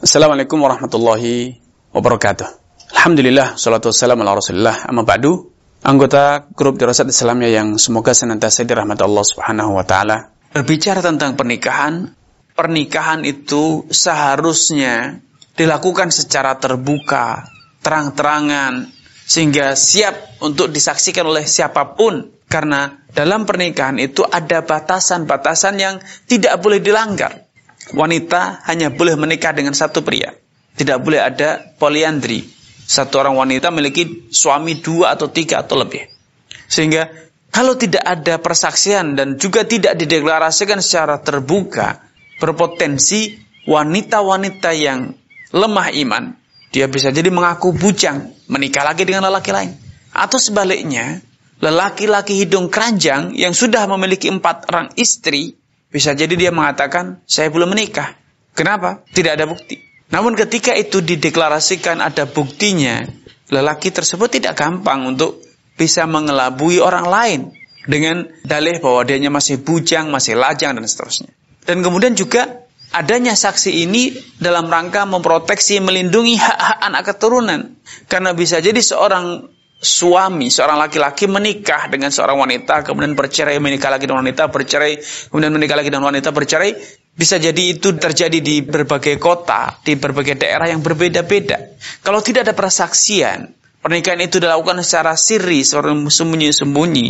Assalamualaikum warahmatullahi wabarakatuh. Alhamdulillah, salatu wassalamu ala rasulillah, amma ba'du. Anggota grup Dirasat Islamiyah yang semoga senantiasa dirahmati Allah subhanahu wa ta'ala. Berbicara tentang pernikahan itu seharusnya dilakukan secara terbuka, terang-terangan, sehingga siap untuk disaksikan oleh siapapun. Karena dalam pernikahan itu ada batasan-batasan yang tidak boleh dilanggar. Wanita hanya boleh menikah dengan satu pria. Tidak boleh ada poliandri. Satu orang wanita memiliki suami 2 atau 3 atau lebih. Sehingga kalau tidak ada persaksian dan juga tidak dideklarasikan secara terbuka, berpotensi wanita-wanita yang lemah iman, dia bisa jadi mengaku bujang, menikah lagi dengan lelaki lain. Atau sebaliknya, lelaki-laki hidung keranjang yang sudah memiliki 4 orang istri, bisa jadi dia mengatakan, saya belum menikah. Kenapa? Tidak ada bukti. Namun ketika itu dideklarasikan ada buktinya, lelaki tersebut tidak gampang untuk bisa mengelabui orang lain dengan dalih bahwa dianya masih bujang, masih lajang, dan seterusnya. Dan kemudian juga adanya saksi ini dalam rangka memproteksi, melindungi hak-hak anak keturunan. Karena bisa jadi seorang suami, seorang laki-laki menikah dengan seorang wanita, kemudian bercerai, menikah lagi dengan wanita, bercerai, kemudian menikah lagi dengan wanita, bercerai. Bisa jadi itu terjadi di berbagai kota, di berbagai daerah yang berbeda-beda. Kalau tidak ada persaksian, pernikahan itu dilakukan secara sirri, secara sembunyi-sembunyi,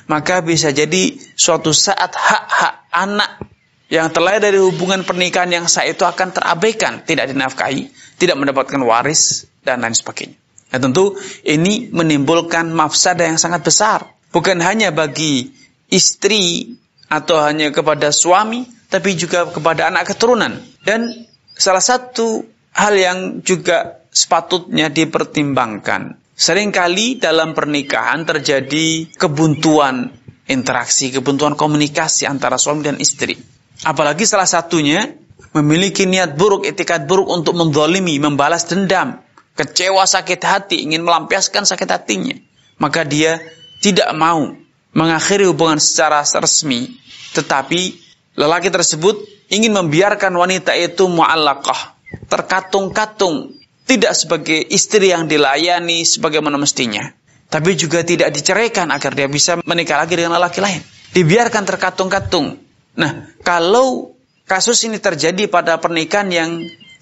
maka bisa jadi suatu saat hak-hak anak yang terlahir dari hubungan pernikahan yang sah itu akan terabaikan, tidak dinafkahi, tidak mendapatkan waris, dan lain sebagainya. Nah tentu ini menimbulkan mafsadah yang sangat besar. Bukan hanya bagi istri atau hanya kepada suami, tapi juga kepada anak keturunan. Dan salah satu hal yang juga sepatutnya dipertimbangkan, seringkali dalam pernikahan terjadi kebuntuan interaksi, kebuntuan komunikasi antara suami dan istri. Apalagi salah satunya memiliki niat buruk, etikat buruk untuk menzalimi, membalas dendam, kecewa, sakit hati, ingin melampiaskan sakit hatinya, maka dia tidak mau mengakhiri hubungan secara resmi, tetapi lelaki tersebut ingin membiarkan wanita itu mu'allaqah, terkatung-katung, tidak sebagai istri yang dilayani sebagaimana mestinya, tapi juga tidak diceraikan agar dia bisa menikah lagi dengan lelaki lain, dibiarkan terkatung-katung. Nah, kalau kasus ini terjadi pada pernikahan yang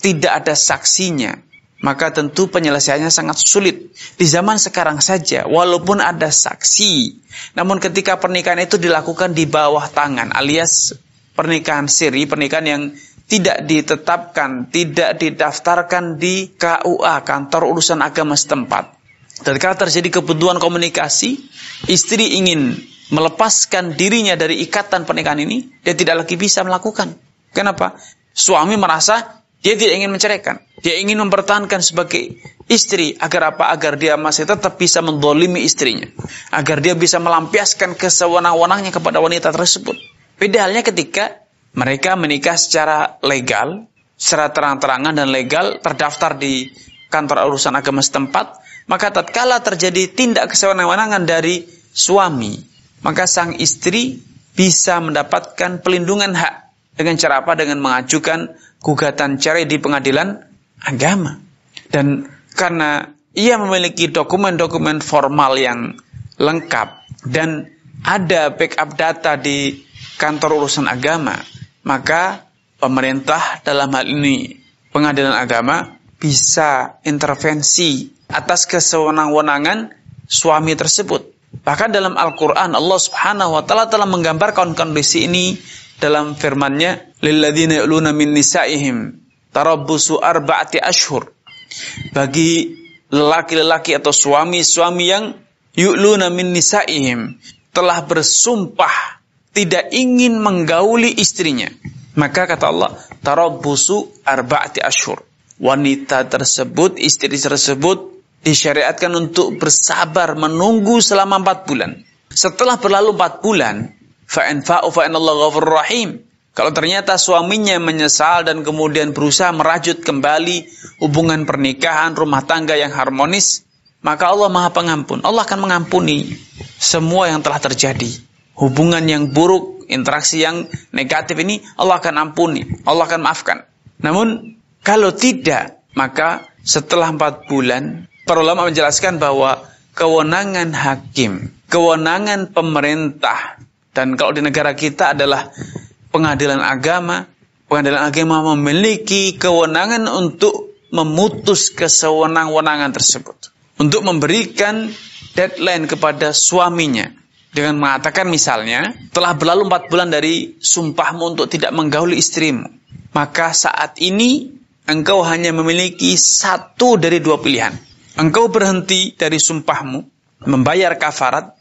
tidak ada saksinya, maka tentu penyelesaiannya sangat sulit. Di zaman sekarang saja, walaupun ada saksi, namun ketika pernikahan itu dilakukan di bawah tangan, alias pernikahan siri, pernikahan yang tidak ditetapkan, tidak didaftarkan di KUA, kantor urusan agama setempat. Ketika terjadi kebuntuan komunikasi, istri ingin melepaskan dirinya dari ikatan pernikahan ini, dia tidak lagi bisa melakukan. Kenapa? Suami merasa dia tidak ingin menceraikan. Dia ingin mempertahankan sebagai istri. Agar apa? Agar dia masih tetap bisa menzalimi istrinya. Agar dia bisa melampiaskan kesewenang-wenangnya kepada wanita tersebut. Beda halnya ketika mereka menikah secara legal, secara terang-terangan dan legal, terdaftar di kantor urusan agama setempat. Maka tatkala terjadi tindak kesewenang-wenangan dari suami, maka sang istri bisa mendapatkan pelindungan hak. Dengan cara apa? Dengan mengajukan gugatan cerai di pengadilan agama. Dan karena ia memiliki dokumen-dokumen formal yang lengkap dan ada backup data di kantor urusan agama, maka pemerintah dalam hal ini pengadilan agama bisa intervensi atas kesewenang-wenangan suami tersebut. Bahkan dalam Al-Quran Allah subhanahu wa ta'ala telah menggambarkan kondisi ini dalam firman-Nya, lilladzina yu'luna min nisa'ihim tarabbusu arba'ati ashhur. Bagi lelaki-lelaki atau suami-suami yang yu'luna min nisa'ihim, telah bersumpah tidak ingin menggauli istrinya, maka kata Allah, tarabbusu arba'ati ashhur. Wanita tersebut, istri tersebut disyariatkan untuk bersabar menunggu selama 4 bulan. Setelah berlalu 4 bulan, fa'in fa'u fa'inallahu ghafurur rahim. Kalau ternyata suaminya menyesal dan kemudian berusaha merajut kembali hubungan pernikahan, rumah tangga yang harmonis, maka Allah Maha Pengampun. Allah akan mengampuni semua yang telah terjadi. Hubungan yang buruk, interaksi yang negatif ini Allah akan ampuni, Allah akan maafkan. Namun Kalau tidak, maka setelah 4 bulan, para ulama menjelaskan bahwa kewenangan hakim, kewenangan pemerintah, dan kalau di negara kita adalah pengadilan agama memiliki kewenangan untuk memutus kesewenang-wenangan tersebut. Untuk memberikan deadline kepada suaminya. Dengan mengatakan misalnya, telah berlalu 4 bulan dari sumpahmu untuk tidak menggauli istrimu. Maka saat ini, engkau hanya memiliki 1 dari 2 pilihan. Engkau berhenti dari sumpahmu, membayar kafarat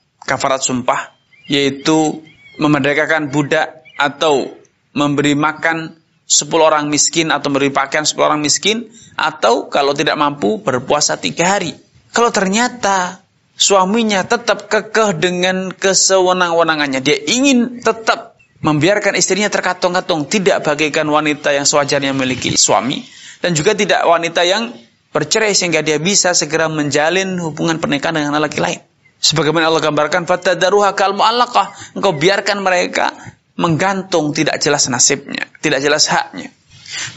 sumpah, yaitu memerdekakan budak atau memberi makan 10 orang miskin atau memberi pakaian 10 orang miskin, atau kalau tidak mampu berpuasa 3 hari. Kalau ternyata suaminya tetap kekeh dengan kesewenang-wenangannya, dia ingin tetap membiarkan istrinya terkatung-katung, tidak bagaikan wanita yang sewajarnya memiliki suami, dan juga tidak wanita yang bercerai sehingga dia bisa segera menjalin hubungan pernikahan dengan lelaki lain. Sebagaimana Allah gambarkan, fatadaruha kal mu'allaqah, engkau biarkan mereka menggantung, tidak jelas nasibnya, tidak jelas haknya.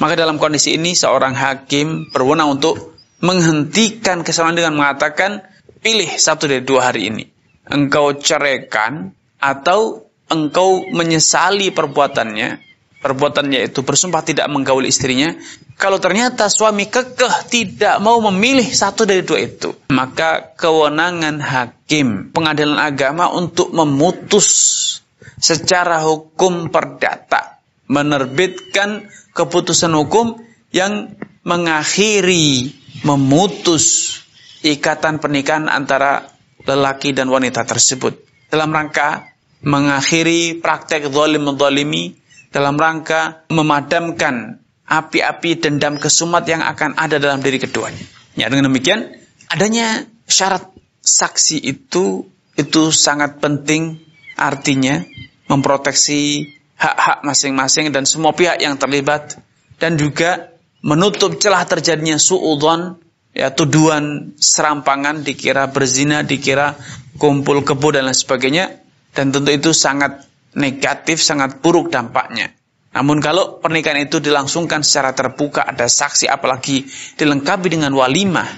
Maka dalam kondisi ini seorang hakim berwenang untuk menghentikan kesalahan dengan mengatakan, pilih 1 dari 2 hari ini. Engkau ceraikan atau engkau menyesali perbuatannya itu bersumpah tidak menggauli istrinya. Kalau ternyata suami kekeh tidak mau memilih 1 dari 2 itu, maka kewenangan hakim pengadilan agama untuk memutus secara hukum perdata, menerbitkan keputusan hukum yang mengakhiri, memutus ikatan pernikahan antara lelaki dan wanita tersebut, dalam rangka mengakhiri praktek zalim-zalimi, dalam rangka memadamkan api-api dendam kesumat yang akan ada dalam diri keduanya. Ya, dengan demikian, adanya syarat saksi itu sangat penting, artinya memproteksi hak-hak masing-masing dan semua pihak yang terlibat, dan juga menutup celah terjadinya suudzon, ya, tuduhan serampangan, dikira berzina, dikira kumpul kebo dan lain sebagainya, dan tentu itu sangat negatif, sangat buruk dampaknya. Namun kalau pernikahan itu dilangsungkan secara terbuka, ada saksi, apalagi dilengkapi dengan walimah,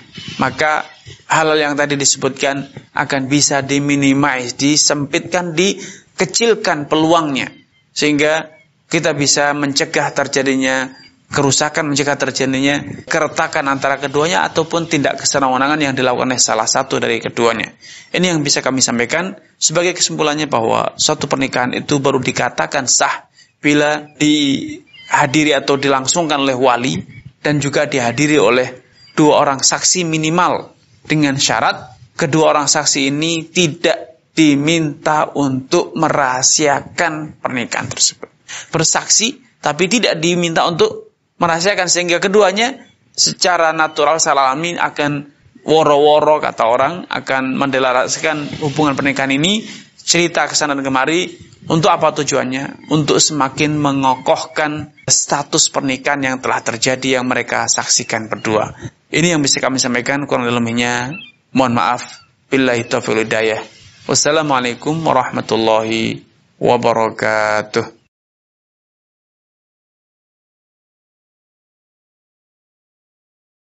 maka hal-hal yang tadi disebutkan akan bisa diminimais, disempitkan, dikecilkan peluangnya, sehingga kita bisa mencegah terjadinya kerusakan, mencegah terjadinya keretakan antara keduanya, ataupun tindak kesewenang-wenangan yang dilakukan oleh salah satu dari keduanya. Ini yang bisa kami sampaikan sebagai kesimpulannya, bahwa suatu pernikahan itu baru dikatakan sah bila dihadiri atau dilangsungkan oleh wali, dan juga dihadiri oleh 2 orang saksi minimal, dengan syarat kedua orang saksi ini tidak diminta untuk merahasiakan pernikahan tersebut. Bersaksi tapi tidak diminta untuk merahasiakan, sehingga keduanya secara natural, secara alami akan woro-woro, kata orang, akan mendeklarasikan hubungan pernikahan ini, cerita kesana dan kemari. Untuk apa tujuannya? Untuk semakin mengokohkan status pernikahan yang telah terjadi, yang mereka saksikan berdua. Ini yang bisa kami sampaikan, kurang lebihnya mohon maaf. Billahi taufiq wal hidayah. Wassalamualaikum warahmatullahi wabarakatuh.